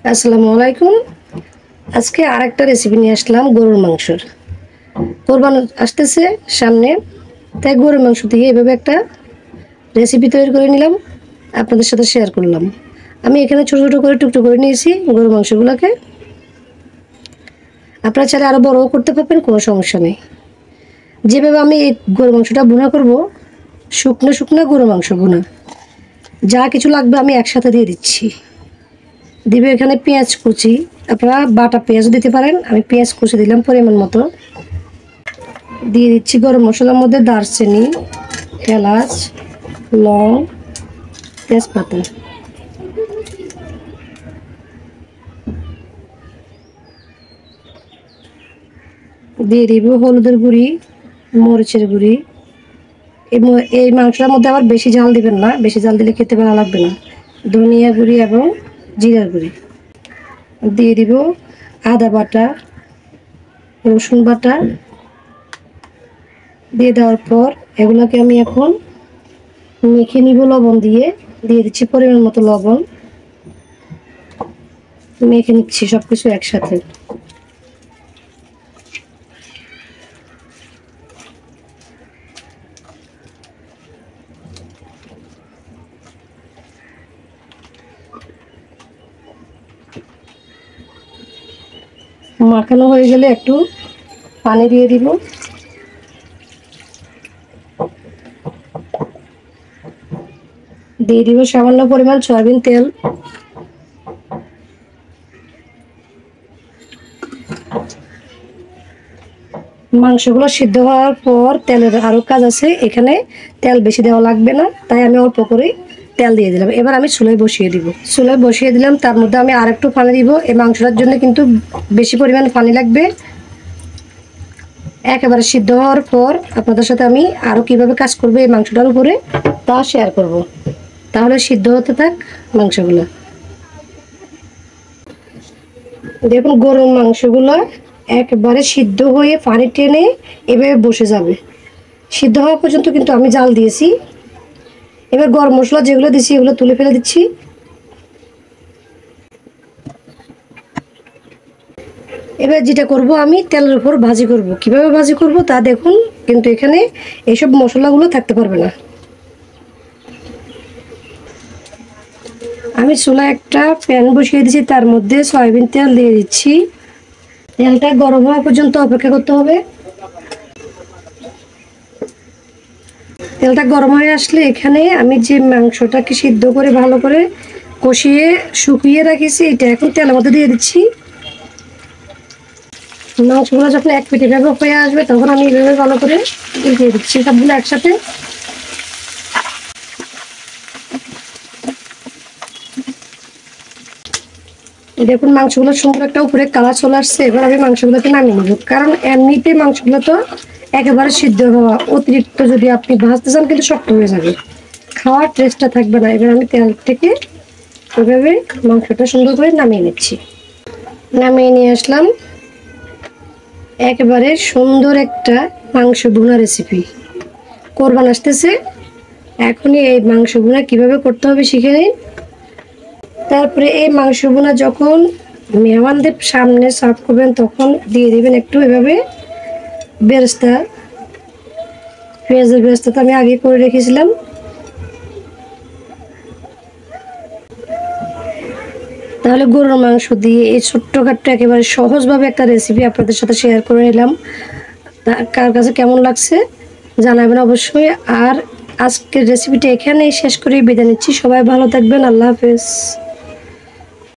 আসসালামু আলাইকুম। আজকে আরেকটা রেসিপি নিয়ে আসলাম গরুর মাংসের। কোরবানি আসতেছে সামনে, তাই গরুর মাংস দিয়ে এভাবে একটা রেসিপি তৈরি করে নিলাম, আপনাদের সাথে শেয়ার করলাম। আমি এখানে ছোটো ছোটো করে টুকরো করে নিয়েছি গরুর মাংসগুলোকে। আপনারা চাইলে আরও বড়ও করতে পারবেন, কোনো সমস্যা নেই। যেভাবে আমি এই গরুর মাংসটা ভুনা করব, শুকনো শুকনো গরুর মাংস ভুনা, যা কিছু লাগবে আমি একসাথে দিয়ে দিচ্ছি। দিবে এখানে পেঁয়াজ কুচি, আপনারা বাটা পেঁয়াজ দিতে পারেন, আমি পেঁয়াজ কুচি দিলাম পরিমাণ মতো। দিয়ে দিচ্ছি গরম মশলার মধ্যে দারচিনি, এলাচ, লং, তেজপাতা। দিয়ে দিব হলুদের গুঁড়ি, মরিচের গুঁড়ি। এই মাংসটার মধ্যে আবার বেশি ঝাল দিবেন না, বেশি ঝাল দিলে খেতে ভালো লাগবে না। ধনিয়া গুঁড়ি এবং জিরার গুঁড়ি দিয়ে দিব। আদা বাটা, রসুন বাটা দিয়ে দেওয়ার পর এগুলোকে আমি এখন মেখে নিব লবণ দিয়ে। দিয়ে দিচ্ছি পরিমাণ মতো লবণ, মেখে নিচ্ছি সব কিছু একসাথে। মাখানো হয়ে গেলে একটু পানি দিয়ে দিব। দিয়ে দিব সামান্য পরিমাণ সয়াবিন তেল। মাংসগুলো সিদ্ধ হওয়ার পর তেলের আরও কাজ আছে, এখানে তেল বেশি দেওয়া লাগবে না, তাই আমি অল্প করে তেল দিয়ে দিলাম। এবার আমি চুলায় বসিয়ে দিব। চুলায় বসিয়ে দিলাম, তার মধ্যে আমি আরেকটু পানি দিব। এই মাংসটার জন্য কিন্তু বেশি পরিমাণ পানি লাগবে। একেবারে সিদ্ধ হওয়ার পর আপনাদের সাথে আমি আরও কীভাবে কাজ করবো এই মাংসটার উপরে তা শেয়ার করব। তাহলে সিদ্ধ হতে থাক মাংসগুলো। দেখুন গরুর মাংসগুলো একবারে সিদ্ধ হয়ে পানি টেনে এভাবে বসে যাবে। সিদ্ধ হওয়া পর্যন্ত কিন্তু আমি জাল দিয়েছি। এবার গরম মশলা যেগুলো দিচ্ছি এগুলো তুলে ফেলে দিচ্ছি। এবার যেটা করব, আমি তেলের উপর ভাজি করব। কিভাবে ভাজি করব তা দেখুন, কিন্তু এখানে এইসব মশলাগুলো থাকতে পারবে না। আমি চুলায় একটা প্যান বসিয়ে দিচ্ছি, তার মধ্যে সয়াবিন তেল দিয়ে দিচ্ছি। তেলটা গরম হওয়া পর্যন্ত অপেক্ষা করতে হবে। তেলটা গরম হয়ে আসলে এখানে আমি যে মাংসটাকে সিদ্ধ করে ভালো করে কষিয়ে শুকিয়ে রাখিছি, এটা এখন তেলের মধ্যে দিয়ে দিচ্ছি। মাংসগুলো যখন এক পিঠে এভাবে হয়ে আসবে তখন আমি এভাবে ভালো করে দিয়ে দিচ্ছি সবগুলো একসাথে। দেখুন মাংসগুলো সুন্দর একটা উপরে কালার চলে আসছে। এবার আমি মাংসগুলোকে নামিয়ে নেব, কারণ এমনিতে মাংসগুলো তো একেবারে সিদ্ধ হওয়া, অতিরিক্ত যদি আপনি ভাজতে চান কিন্তু শক্ত হয়ে যাবে, খাওয়ার টেস্টটা থাকবে না। এবার আমি তেল থেকে এভাবে মাংসটা সুন্দর করে নামিয়ে নিচ্ছি। নামিয়ে নিয়ে আসলাম। একেবারে সুন্দর একটা মাংস ভুনা রেসিপি। কোরবান আসতেছে, এখনই এই মাংস ভুনা কীভাবে করতে হবে শিখে নিন। তারপরে এই মাংস ভুনা যখন মেহমানদের সামনে সার্ভ করবেন তখন দিয়ে দেবেন একটু এভাবে বেরেস্তা। পেঁয়াজের বেরেস্তা তো আমি আগে করে রেখেছিলাম। তাহলে গরুর মাংস দিয়ে এই ছোট্টখাট্ট একেবারে সহজভাবে একটা রেসিপি আপনাদের সাথে শেয়ার করে নিলাম। কার কাছে কেমন লাগছে জানাবেন অবশ্যই। আর আজকের রেসিপিটা এখানেই শেষ করে বিদায় নিচ্ছি। সবাই ভালো থাকবেন। আল্লাহ হাফেজ।